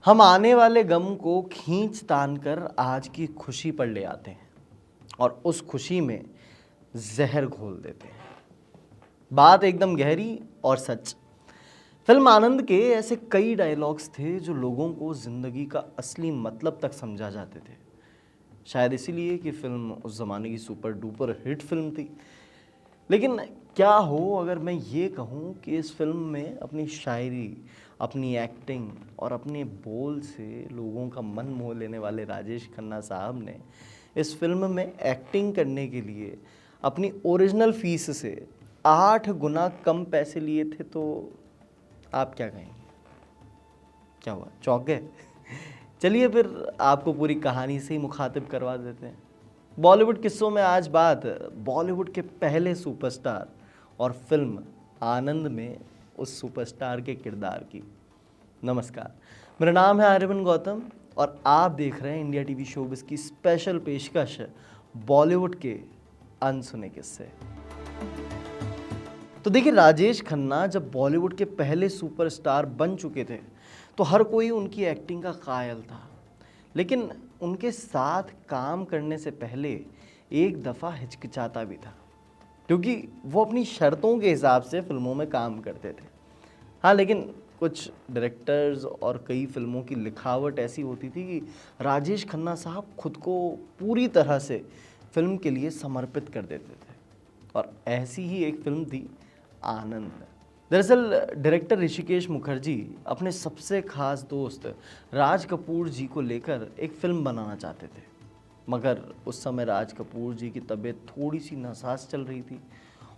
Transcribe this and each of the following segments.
हम आने वाले गम को खींच तान कर आज की खुशी पर ले आते हैं और उस खुशी में जहर घोल देते हैं। बात एकदम गहरी और सच। फिल्म आनंद के ऐसे कई डायलॉग्स थे जो लोगों को जिंदगी का असली मतलब तक समझा जाते थे। शायद इसीलिए कि फिल्म उस जमाने की सुपर डुपर हिट फिल्म थी। लेकिन क्या हो अगर मैं ये कहूँ कि इस फिल्म में अपनी शायरी, अपनी एक्टिंग और अपने बोल से लोगों का मन मोह लेने वाले राजेश खन्ना साहब ने इस फिल्म में एक्टिंग करने के लिए अपनी ओरिजिनल फीस से 8 गुना कम पैसे लिए थे, तो आप क्या कहेंगे? क्या हुआ, चौंक गए? चलिए फिर आपको पूरी कहानी से ही मुखातिब करवा देते हैं। बॉलीवुड किस्सों में आज बात बॉलीवुड के पहले सुपरस्टार और फिल्म आनंद में उस सुपरस्टार के किरदार की। नमस्कार, मेरा नाम है आर्यमन गौतम और आप देख रहे हैं इंडिया टीवी शोबिज़ की स्पेशल पेशकश बॉलीवुड के अनसुने किस्से। तो देखिए, राजेश खन्ना जब बॉलीवुड के पहले सुपरस्टार बन चुके थे तो हर कोई उनकी एक्टिंग का कायल था। लेकिन उनके साथ काम करने से पहले एक दफ़ा हिचकिचाता भी था, क्योंकि वो अपनी शर्तों के हिसाब से फिल्मों में काम करते थे। हाँ, लेकिन कुछ डायरेक्टर्स और कई फिल्मों की लिखावट ऐसी होती थी कि राजेश खन्ना साहब खुद को पूरी तरह से फिल्म के लिए समर्पित कर देते थे। और ऐसी ही एक फिल्म थी आनंद। दरअसल डायरेक्टर ऋषिकेश मुखर्जी अपने सबसे खास दोस्त राज कपूर जी को लेकर एक फिल्म बनाना चाहते थे, मगर उस समय राज कपूर जी की तबीयत थोड़ी सी नासाज चल रही थी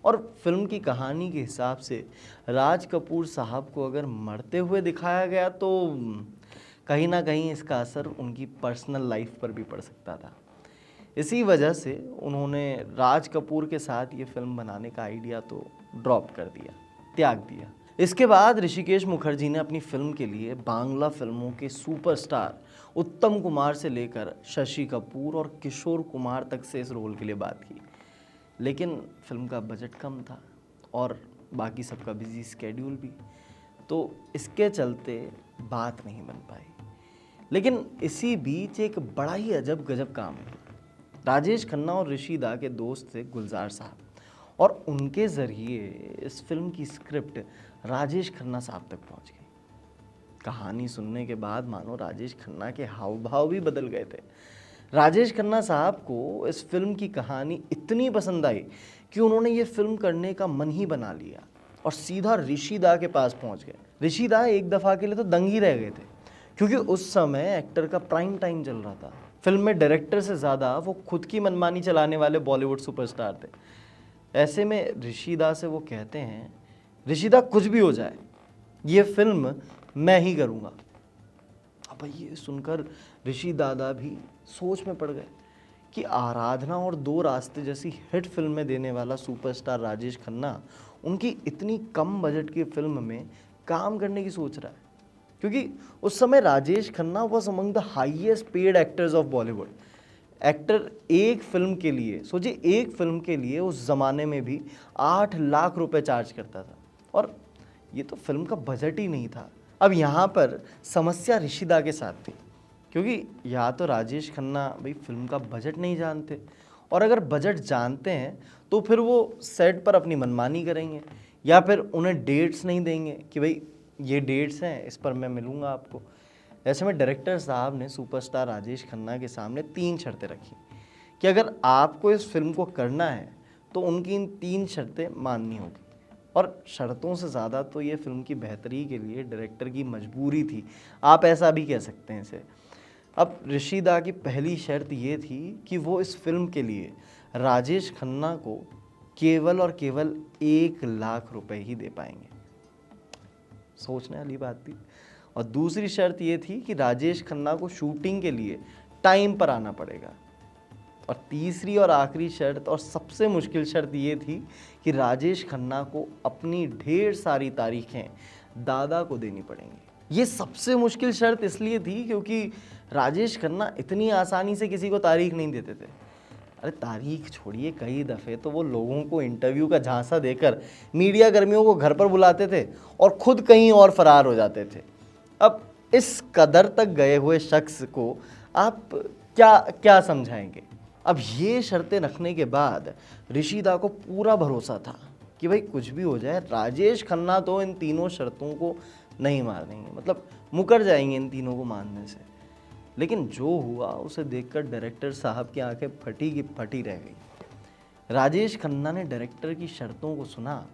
और फिल्म की कहानी के हिसाब से राज कपूर साहब को अगर मरते हुए दिखाया गया तो कहीं ना कहीं इसका असर उनकी पर्सनल लाइफ पर भी पड़ सकता था। इसी वजह से उन्होंने राज कपूर के साथ ये फिल्म बनाने का आइडिया तो ड्रॉप कर दिया, त्याग दिया। इसके बाद ऋषिकेश मुखर्जी ने अपनी फिल्म के लिए बांग्ला फिल्मों के सुपरस्टार उत्तम कुमार से लेकर शशि कपूर और किशोर कुमार तक से इस रोल के लिए बात की। लेकिन फिल्म का बजट कम था और बाकी सबका बिजी स्केड्यूल भी, तो इसके चलते बात नहीं बन पाई। लेकिन इसी बीच एक बड़ा ही अजब गजब काम हुआ। राजेश खन्ना और ऋषि दा के दोस्त थे गुलजार साहब, और उनके ज़रिए इस फिल्म की स्क्रिप्ट राजेश खन्ना साहब तक पहुंच गई। कहानी सुनने के बाद मानो राजेश खन्ना के हाव भाव भी बदल गए थे। राजेश खन्ना साहब को इस फिल्म की कहानी इतनी पसंद आई कि उन्होंने ये फिल्म करने का मन ही बना लिया और सीधा ऋषि दा के पास पहुंच गए। ऋषि दा एक दफ़ा के लिए तो दंग ही रह गए थे, क्योंकि उस समय एक्टर का प्राइम टाइम चल रहा था। फिल्म में डायरेक्टर से ज़्यादा वो खुद की मनमानी चलाने वाले बॉलीवुड सुपरस्टार थे। ऐसे में ऋषि दा से वो कहते हैं, ऋषि दा कुछ भी हो जाए ये फिल्म मैं ही करूँगा। अब ये सुनकर ऋषि दादा भी सोच में पड़ गए कि आराधना और दो रास्ते जैसी हिट फिल्में देने वाला सुपरस्टार राजेश खन्ना उनकी इतनी कम बजट की फिल्म में काम करने की सोच रहा है, क्योंकि उस समय Rajesh Khanna was among the highest paid actors of Bollywood. Actor एक फिल्म के लिए, सोचिए, एक फिल्म के लिए उस ज़माने में भी 8 लाख रुपए चार्ज करता था, और ये तो फिल्म का बजट ही नहीं था। अब यहाँ पर समस्या ऋषिदा के साथ थी, क्योंकि या तो राजेश खन्ना भाई फिल्म का बजट नहीं जानते, और अगर बजट जानते हैं तो फिर वो सेट पर अपनी मनमानी करेंगे, या फिर उन्हें डेट्स नहीं देंगे कि भाई ये डेट्स हैं, इस पर मैं मिलूँगा आपको। ऐसे में डायरेक्टर साहब ने सुपरस्टार राजेश खन्ना के सामने 3 शर्तें रखी कि अगर आपको इस फिल्म को करना है तो उनकी इन 3 शर्तें माननी होगी। और शर्तों से ज़्यादा तो ये फिल्म की बेहतरी के लिए डायरेक्टर की मजबूरी थी, आप ऐसा भी कह सकते हैं इसे। अब ऋषि दा की पहली शर्त ये थी कि वो इस फिल्म के लिए राजेश खन्ना को केवल और केवल 1 लाख रुपए ही दे पाएंगे। सोचने वाली बात थी। और दूसरी शर्त ये थी कि राजेश खन्ना को शूटिंग के लिए टाइम पर आना पड़ेगा। और तीसरी और आखिरी शर्त और सबसे मुश्किल शर्त ये थी कि राजेश खन्ना को अपनी ढेर सारी तारीखें दादा को देनी पड़ेंगी। ये सबसे मुश्किल शर्त इसलिए थी क्योंकि राजेश खन्ना इतनी आसानी से किसी को तारीख नहीं देते थे। अरे तारीख छोड़िए, कई दफ़े तो वो लोगों को इंटरव्यू का झांसा देकर मीडिया कर्मियों को घर पर बुलाते थे और खुद कहीं और फरार हो जाते थे। अब इस कदर तक गए हुए शख्स को आप क्या क्या समझाएंगे? अब ये शर्तें रखने के बाद ऋषिदा को पूरा भरोसा था कि भाई कुछ भी हो जाए राजेश खन्ना तो इन तीनों शर्तों को नहीं मार देंगे, मतलब मुकर जाएंगे इन तीनों को मानने से। लेकिन जो हुआ उसे देखकर डायरेक्टर साहब की आंखें फटी की फटी रह गई। राजेश खन्ना ने डायरेक्टर की शर्तों को सुना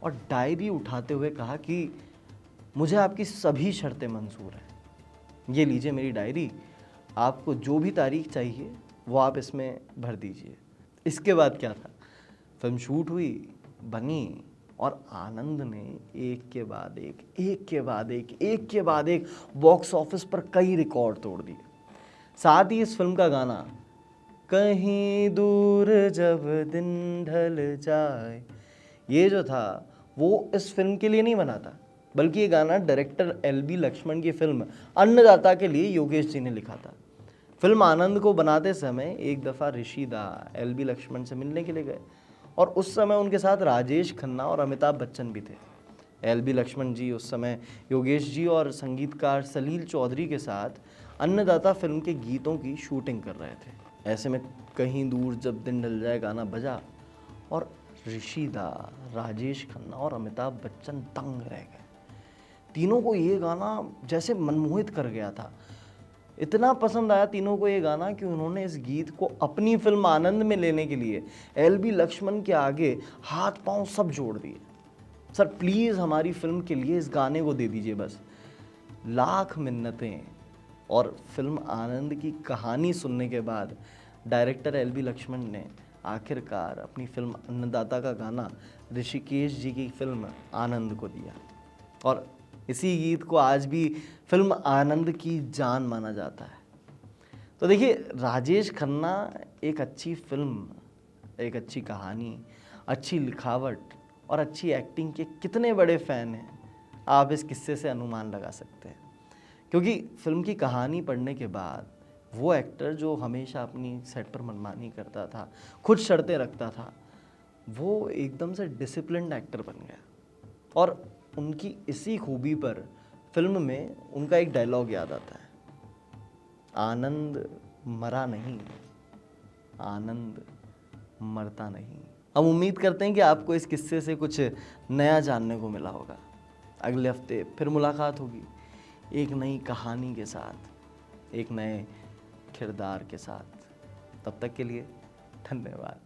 और डायरी उठाते हुए कहा कि मुझे आपकी सभी शर्तें मंजूर हैं, ये लीजिए मेरी डायरी, आपको जो भी तारीख चाहिए वो आप इसमें भर दीजिए। इसके बाद क्या था, फिल्म शूट हुई, बनी और आनंद ने एक के बाद एक बॉक्स ऑफिस पर कई रिकॉर्ड तोड़ दिए। साथ ही इस फिल्म का गाना कहीं दूर जब दिन ढल जाए, ये जो था वो इस फिल्म के लिए नहीं बना था, बल्कि ये गाना डायरेक्टर एल.बी. लक्ष्मण की फिल्म अन्नदाता के लिए योगेश जी ने लिखा था। फिल्म आनंद को बनाते समय एक दफ़ा ऋषिदा एल.बी. लक्ष्मण से मिलने के लिए गए और उस समय उनके साथ राजेश खन्ना और अमिताभ बच्चन भी थे। एल.बी. लक्ष्मण जी उस समय योगेश जी और संगीतकार सलील चौधरी के साथ अन्नदाता फिल्म के गीतों की शूटिंग कर रहे थे। ऐसे में कहीं दूर जब दिन ढल जाए गाना बजा और ऋषिदा, राजेश खन्ना और अमिताभ बच्चन दंग रह गए। तीनों को ये गाना जैसे मनमोहित कर गया था। इतना पसंद आया तीनों को ये गाना कि उन्होंने इस गीत को अपनी फिल्म आनंद में लेने के लिए एल.बी. लक्ष्मण के आगे हाथ पांव सब जोड़ दिए। सर प्लीज़ हमारी फिल्म के लिए इस गाने को दे दीजिए बस। लाख मिन्नतें और फिल्म आनंद की कहानी सुनने के बाद डायरेक्टर एल.बी. लक्ष्मण ने आखिरकार अपनी फिल्म अन्नदाता का गाना ऋषिकेश जी की फिल्म आनंद को दिया और इसी गीत को आज भी फिल्म आनंद की जान माना जाता है। तो देखिए, राजेश खन्ना एक अच्छी फिल्म, एक अच्छी कहानी, अच्छी लिखावट और अच्छी एक्टिंग के कितने बड़े फ़ैन हैं, आप इस किस्से से अनुमान लगा सकते हैं। क्योंकि फिल्म की कहानी पढ़ने के बाद वो एक्टर जो हमेशा अपनी सेट पर मनमानी करता था, खुद शर्तें रखता था, वो एकदम से डिसिप्लिन्ड एक्टर बन गया। और उनकी इसी खूबी पर फिल्म में उनका एक डायलॉग याद आता है, आनंद मरा नहीं, आनंद मरता नहीं। हम उम्मीद करते हैं कि आपको इस किस्से से कुछ नया जानने को मिला होगा। अगले हफ्ते फिर मुलाकात होगी एक नई कहानी के साथ, एक नए किरदार के साथ। तब तक के लिए धन्यवाद।